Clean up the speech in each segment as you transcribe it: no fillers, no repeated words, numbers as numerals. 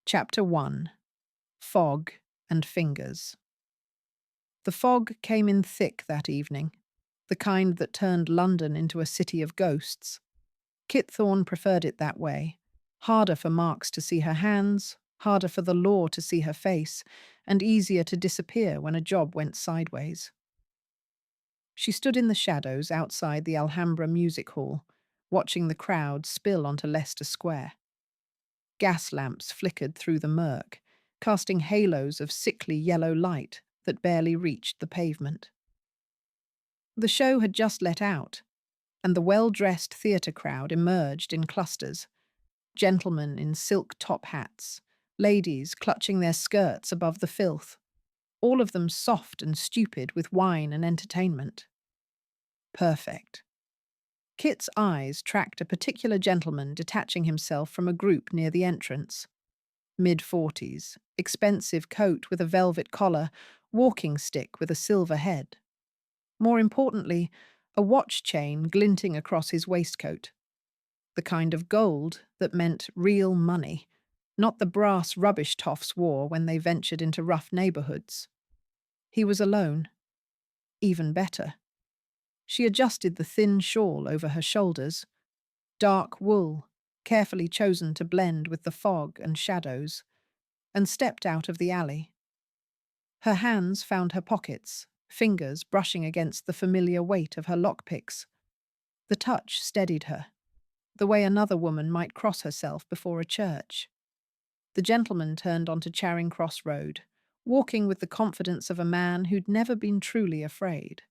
Chapter 1. Fog and Fingers. The fog came in thick that evening, the kind that turned London into a city of ghosts. Kit Thorne preferred it that way. Harder for Marks to see her hands, harder for the law to see her face, and easier to disappear when a job went sideways. She stood in the shadows outside the Alhambra Music Hall, watching the crowd spill onto Leicester Square. Gas lamps flickered through the murk, casting halos of sickly yellow light that barely reached the pavement. The show had just let out, and the well-dressed theatre crowd emerged in clusters, gentlemen in silk top hats, ladies clutching their skirts above the filth, all of them soft and stupid with wine and entertainment. Perfect. Kit's eyes tracked a particular gentleman detaching himself from a group near the entrance. Mid-40s, expensive coat with a velvet collar, walking stick with a silver head. More importantly, a watch chain glinting across his waistcoat. The kind of gold that meant real money, not the brass rubbish toffs wore when they ventured into rough neighbourhoods. He was alone. Even better. She adjusted the thin shawl over her shoulders. Dark wool, carefully chosen to blend with the fog and shadows, and stepped out of the alley. Her hands found her pockets, fingers brushing against the familiar weight of her lockpicks. The touch steadied her, the way another woman might cross herself before a church. The gentleman turned onto Charing Cross Road, walking with the confidence of a man who'd never been truly afraid.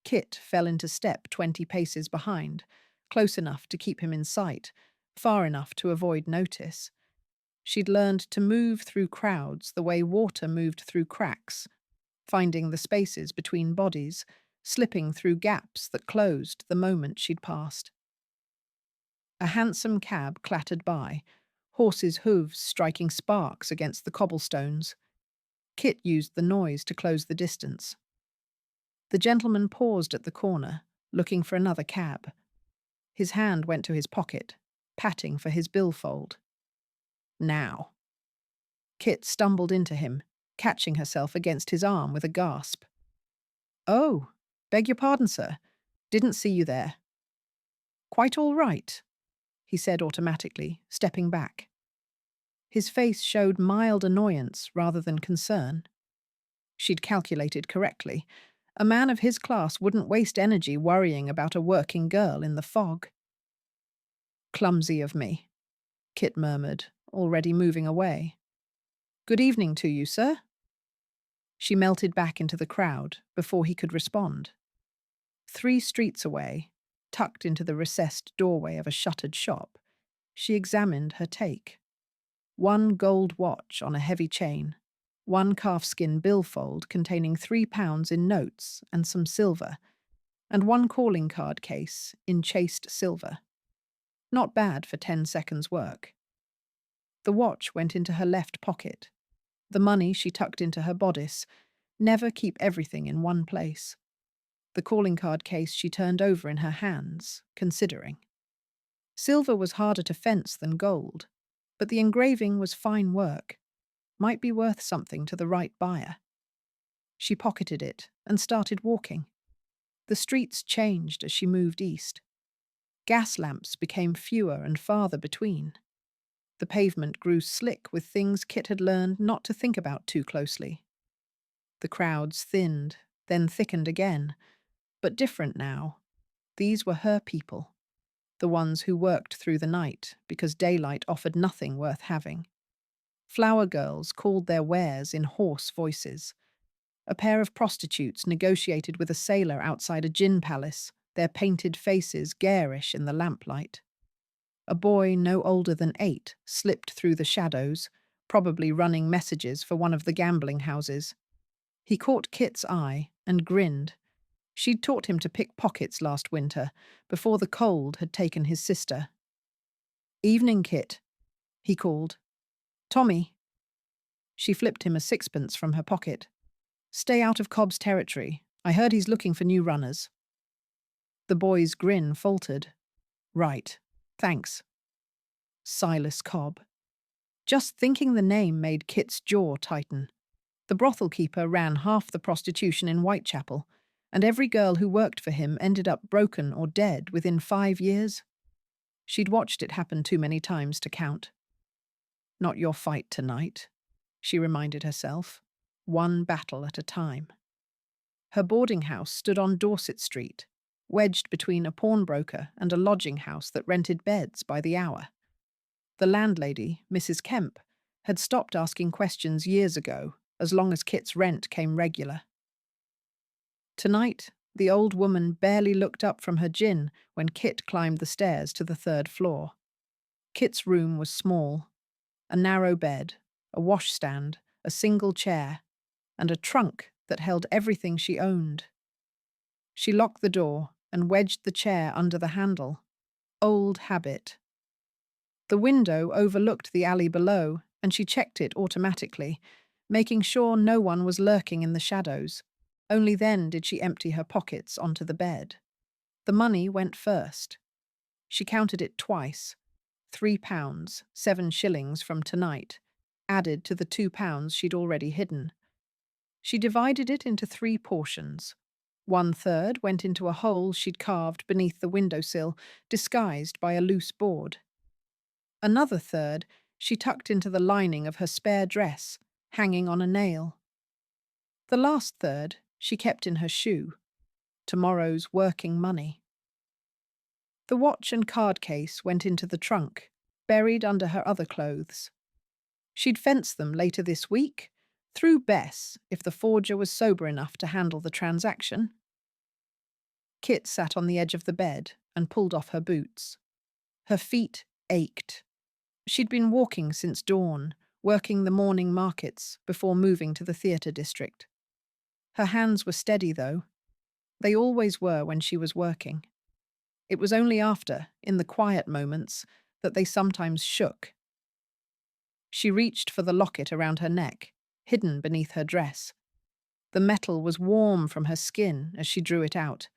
Kit fell into step 20 paces behind, close enough to keep him in sight, far enough to avoid notice. She'd learned to move through crowds the way water moved through cracks, finding the spaces between bodies, slipping through gaps that closed the moment she'd passed. A hansom cab clattered by, horses' hooves striking sparks against the cobblestones. Kit used the noise to close the distance. The gentleman paused at the corner, looking for another cab. His hand went to his pocket, patting for his billfold. Now. Kit stumbled into him, catching herself against his arm with a gasp. "Oh, beg your pardon, sir. Didn't see you there." "Quite all right," he said automatically, stepping back. His face showed mild annoyance rather than concern. She'd calculated correctly. A man of his class wouldn't waste energy worrying about a working girl in the fog. "Clumsy of me," Kit murmured, already moving away. "Good evening to you, sir." She melted back into the crowd before he could respond. 3 streets away, tucked into the recessed doorway of a shuttered shop, she examined her take. 1 gold watch on a heavy chain, 1 calfskin billfold containing £3 in notes and some silver, and 1 calling card case in chased silver. Not bad for 10 seconds' work. The watch went into her left pocket. The money she tucked into her bodice. Never keep everything in one place. The calling card case she turned over in her hands, considering. Silver was harder to fence than gold, but the engraving was fine work. Might be worth something to the right buyer. She pocketed it and started walking. The streets changed as she moved east. Gas lamps became fewer and farther between. The pavement grew slick with things Kit had learned not to think about too closely. The crowds thinned, then thickened again, but different now. These were her people, the ones who worked through the night because daylight offered nothing worth having. Flower girls called their wares in hoarse voices. A pair of prostitutes negotiated with a sailor outside a gin palace, their painted faces garish in the lamplight. A boy no older than 8 slipped through the shadows, probably running messages for one of the gambling houses. He caught Kit's eye and grinned. She'd taught him to pick pockets last winter, before the cold had taken his sister. "Evening, Kit," he called. "Tommy." She flipped him a 6pence from her pocket. "Stay out of Cobb's territory. I heard he's looking for new runners." The boy's grin faltered. "Right. Thanks." Silas Cobb. Just thinking the name made Kit's jaw tighten. The brothel keeper ran half the prostitution in Whitechapel, and every girl who worked for him ended up broken or dead within 5 years. She'd watched it happen too many times to count. Not your fight tonight, she reminded herself, one battle at a time. Her boarding house stood on Dorset Street, wedged between a pawnbroker and a lodging house that rented beds by the hour. The landlady, Mrs. Kemp, had stopped asking questions years ago, as long as Kit's rent came regular. Tonight, the old woman barely looked up from her gin when Kit climbed the stairs to the 3rd floor. Kit's room was small. A narrow bed, a washstand, a single chair, and a trunk that held everything she owned. She locked the door and wedged the chair under the handle. Old habit. The window overlooked the alley below, and she checked it automatically, making sure no one was lurking in the shadows. Only then did she empty her pockets onto the bed. The money went first. She counted it twice. £3, 7 shillings from tonight, added to the £2 she'd already hidden. She divided it into 3 portions. 1/3 went into a hole she'd carved beneath the windowsill, disguised by a loose board. Another third she tucked into the lining of her spare dress, hanging on a nail. The last third she kept in her shoe, tomorrow's working money. The watch and card case went into the trunk, buried under her other clothes. She'd fence them later this week, through Bess if the forger was sober enough to handle the transaction. Kit sat on the edge of the bed and pulled off her boots. Her feet ached. She'd been walking since dawn, working the morning markets before moving to the theatre district. Her hands were steady, though. They always were when she was working. It was only after, in the quiet moments, that they sometimes shook. She reached for the locket around her neck, hidden beneath her dress. The metal was warm from her skin as she drew it out,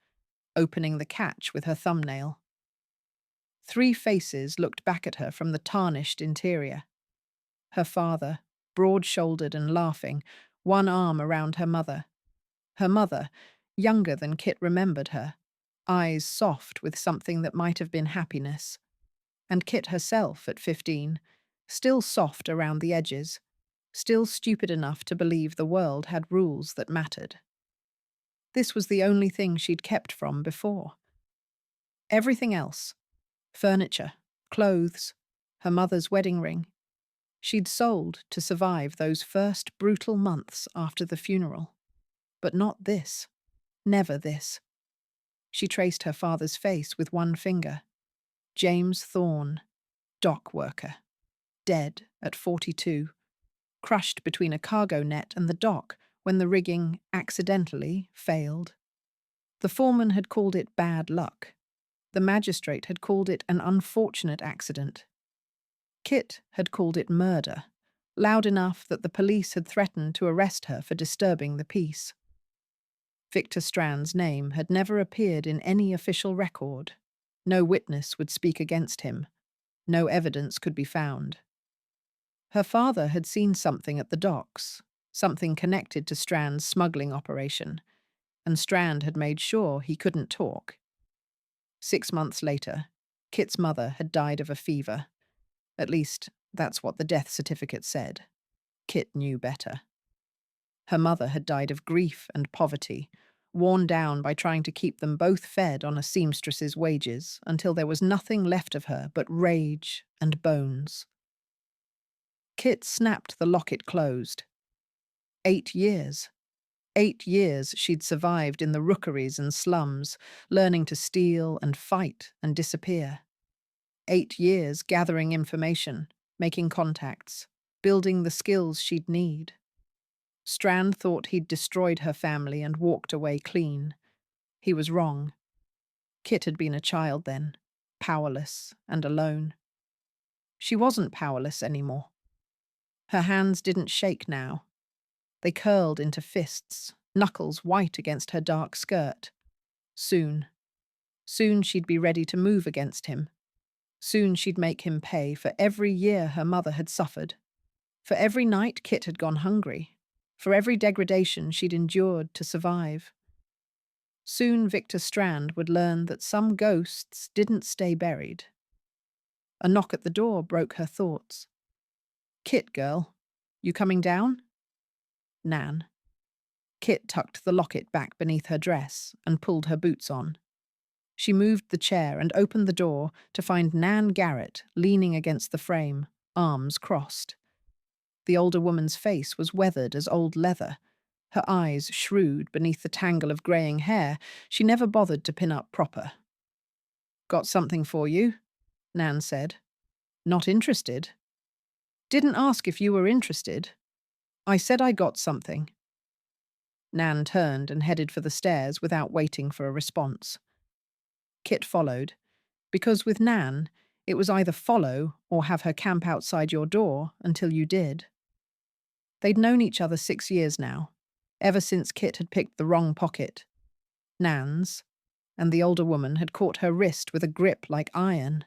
opening the catch with her thumbnail. 3 faces looked back at her from the tarnished interior. Her father, broad-shouldered and laughing, one arm around her mother. Her mother, younger than Kit remembered her, eyes soft with something that might have been happiness. And Kit herself at 15, still soft around the edges, still stupid enough to believe the world had rules that mattered. This was the only thing she'd kept from before. Everything else, furniture, clothes, her mother's wedding ring, she'd sold to survive those first brutal months after the funeral. But not this. Never this. She traced her father's face with one finger. James Thorne, dock worker, dead at 42, crushed between a cargo net and the dock when the rigging accidentally failed. The foreman had called it bad luck. The magistrate had called it an unfortunate accident. Kit had called it murder, loud enough that the police had threatened to arrest her for disturbing the peace. Victor Strand's name had never appeared in any official record. No witness would speak against him. No evidence could be found. Her father had seen something at the docks, something connected to Strand's smuggling operation, and Strand had made sure he couldn't talk. 6 months later, Kit's mother had died of a fever. At least, that's what the death certificate said. Kit knew better. Her mother had died of grief and poverty, worn down by trying to keep them both fed on a seamstress's wages until there was nothing left of her but rage and bones. Kit snapped the locket closed. 8 years. 8 years she'd survived in the rookeries and slums, learning to steal and fight and disappear. 8 years gathering information, making contacts, building the skills she'd need. Strand thought he'd destroyed her family and walked away clean. He was wrong. Kit had been a child then, powerless and alone. She wasn't powerless anymore. Her hands didn't shake now. They curled into fists, knuckles white against her dark skirt. Soon she'd be ready to move against him. Soon she'd make him pay for every year her mother had suffered For every night Kit had gone hungry, for every degradation she'd endured to survive. Soon Victor Strand would learn that some ghosts didn't stay buried. A knock at the door broke her thoughts. "Kit, girl, you coming down?" Nan. Kit tucked the locket back beneath her dress and pulled her boots on. She moved the chair and opened the door to find Nan Garrett leaning against the frame, arms crossed. The older woman's face was weathered as old leather, her eyes shrewd beneath the tangle of greying hair she never bothered to pin up proper. "Got something for you," Nan said. "Not interested?" "Didn't ask if you were interested. I said I got something." Nan turned and headed for the stairs without waiting for a response. Kit followed, because with Nan, it was either follow or have her camp outside your door until you did. They'd known each other 6 years now, ever since Kit had picked the wrong pocket, Nan's, and the older woman had caught her wrist with a grip like iron.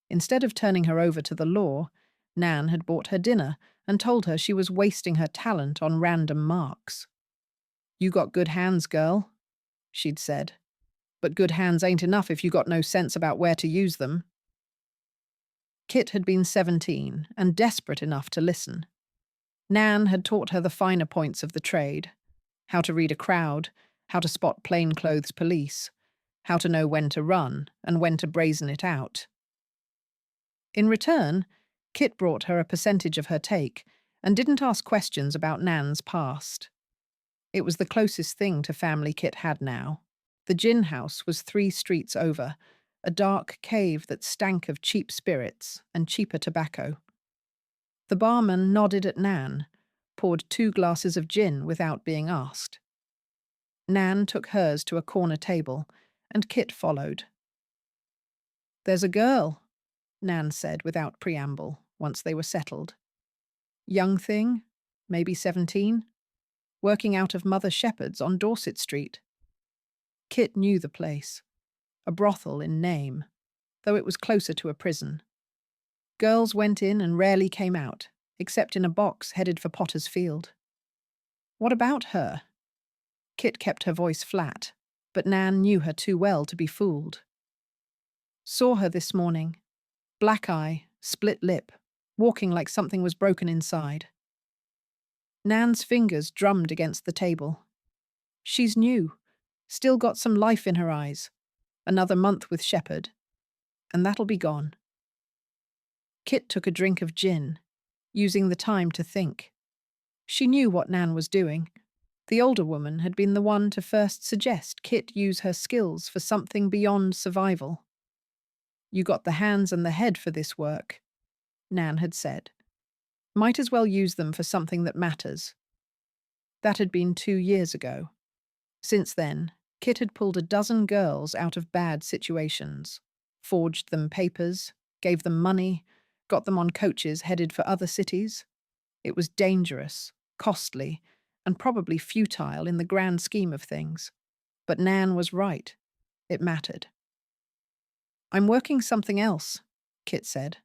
Instead of turning her over to the law, Nan had bought her dinner and told her she was wasting her talent on random marks. "You got good hands, girl," she'd said. "But good hands ain't enough if you got no sense about where to use them." Kit had been 17 and desperate enough to listen. Nan had taught her the finer points of the trade: how to read a crowd, how to spot plainclothes police, how to know when to run and when to brazen it out. In return, Kit brought her a percentage of her take and didn't ask questions about Nan's past. It was the closest thing to family Kit had now. The gin house was 3 streets over, a dark cave that stank of cheap spirits and cheaper tobacco. The barman nodded at Nan, poured 2 glasses of gin without being asked. Nan took hers to a corner table, and Kit followed. "There's a girl," Nan said without preamble, once they were settled. "Young thing, maybe 17, working out of Mother Shepherd's on Dorset Street." Kit knew the place. A brothel in name, though it was closer to a prison. Girls went in and rarely came out, except in a box headed for Potter's Field. "What about her?" Kit kept her voice flat, but Nan knew her too well to be fooled. "Saw her this morning. Black eye, split lip, walking like something was broken inside." Nan's fingers drummed against the table. "She's new, still got some life in her eyes. Another month with Shepherd, and that'll be gone." Kit took a drink of gin, using the time to think. She knew what Nan was doing. The older woman had been the one to first suggest Kit use her skills for something beyond survival. "You got the hands and the head for this work," Nan had said. "Might as well use them for something that matters." That had been 2 years ago. Since then, Kit had pulled a dozen girls out of bad situations, forged them papers, gave them money, got them on coaches headed for other cities. It was dangerous, costly, and probably futile in the grand scheme of things. But Nan was right. It mattered. "I'm working something else," Kit said.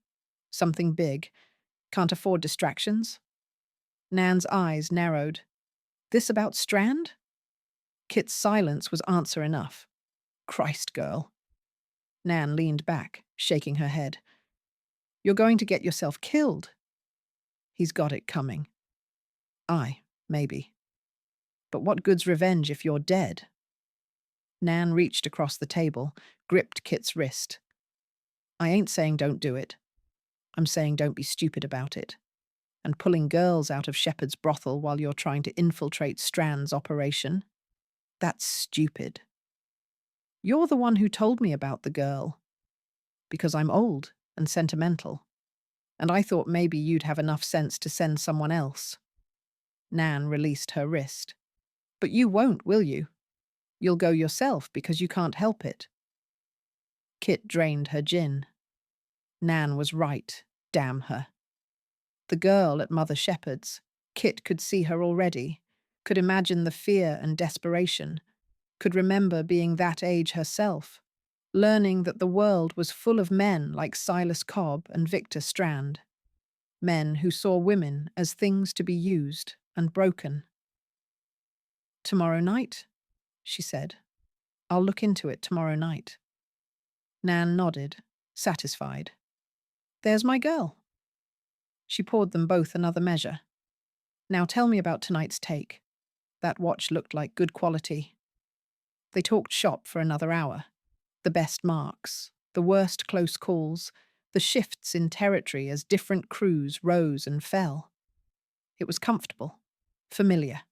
"Something big. Can't afford distractions." Nan's eyes narrowed. "This about Strand?" Kit's silence was answer enough. "Christ, girl." Nan leaned back, shaking her head. "You're going to get yourself killed." "He's got it coming." "Aye, maybe. But what good's revenge if you're dead?" Nan reached across the table, gripped Kit's wrist. "I ain't saying don't do it. I'm saying don't be stupid about it. And pulling girls out of Shepherd's brothel while you're trying to infiltrate Strand's operation, that's stupid. You're the one who told me about the girl. Because I'm old and sentimental. And I thought maybe you'd have enough sense to send someone else." Nan released her wrist. "But you won't, will you? You'll go yourself because you can't help it." Kit drained her gin. Nan was right, damn her. The girl at Mother Shepherd's, Kit could see her already, could imagine the fear and desperation, could remember being that age herself, learning that the world was full of men like Silas Cobb and Victor Strand. Men who saw women as things to be used and broken. "Tomorrow night?" she said. "I'll look into it tomorrow night." Nan nodded, satisfied. "There's my girl." She poured them both another measure. "Now tell me about tonight's take. That watch looked like good quality." They talked shop for another hour. The best marks, the worst close calls, the shifts in territory as different crews rose and fell. It was comfortable, familiar.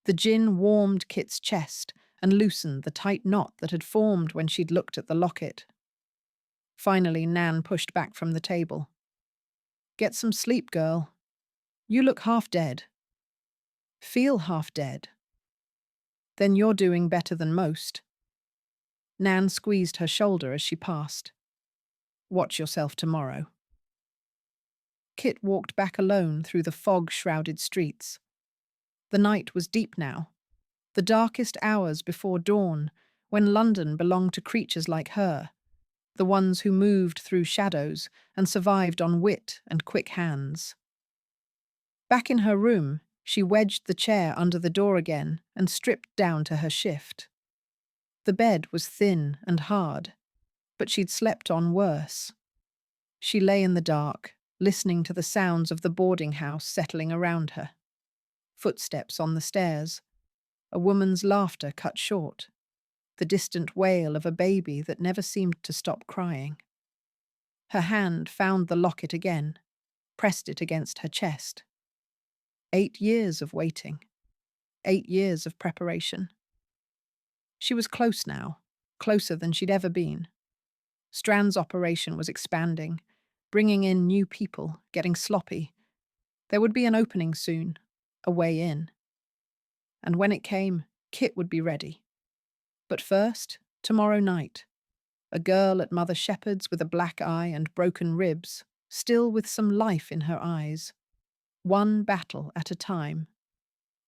The gin warmed Kit's chest and loosened the tight knot that had formed when she'd looked at the locket. Finally, Nan pushed back from the table. "Get some sleep, girl. You look half dead. Feel half dead. Then you're doing better than most." Nan squeezed her shoulder as she passed. "Watch yourself tomorrow." Kit walked back alone through the fog-shrouded streets. The night was deep now, the darkest hours before dawn, when London belonged to creatures like her, the ones who moved through shadows and survived on wit and quick hands. Back in her room, she wedged the chair under the door again and stripped down to her shift. The bed was thin and hard, but she'd slept on worse. She lay in the dark, listening to the sounds of the boarding house settling around her. Footsteps on the stairs, a woman's laughter cut short, the distant wail of a baby that never seemed to stop crying. Her hand found the locket again, pressed it against her chest. 8 years of waiting, 8 years of preparation. She was close now, closer than she'd ever been. Strand's operation was expanding, bringing in new people, getting sloppy. There would be an opening soon, a way in. And when it came, Kit would be ready. But first, tomorrow night, a girl at Mother Shepherd's with a black eye and broken ribs, still with some life in her eyes. One battle at a time.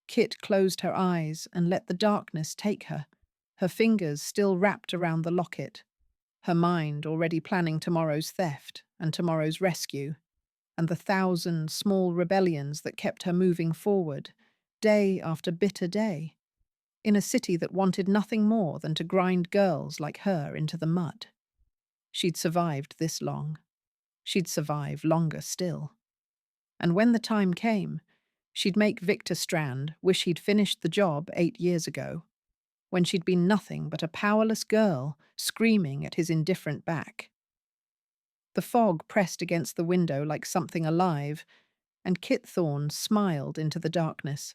Kit closed her eyes and let the darkness take her, her fingers still wrapped around the locket, her mind already planning tomorrow's theft and tomorrow's rescue, and the 1,000 small rebellions that kept her moving forward, day after bitter day, in a city that wanted nothing more than to grind girls like her into the mud. She'd survived this long. She'd survive longer still. And when the time came, she'd make Victor Strand wish he'd finished the job 8 years ago, when she'd been nothing but a powerless girl screaming at his indifferent back. The fog pressed against the window like something alive, and Kit Thorne smiled into the darkness.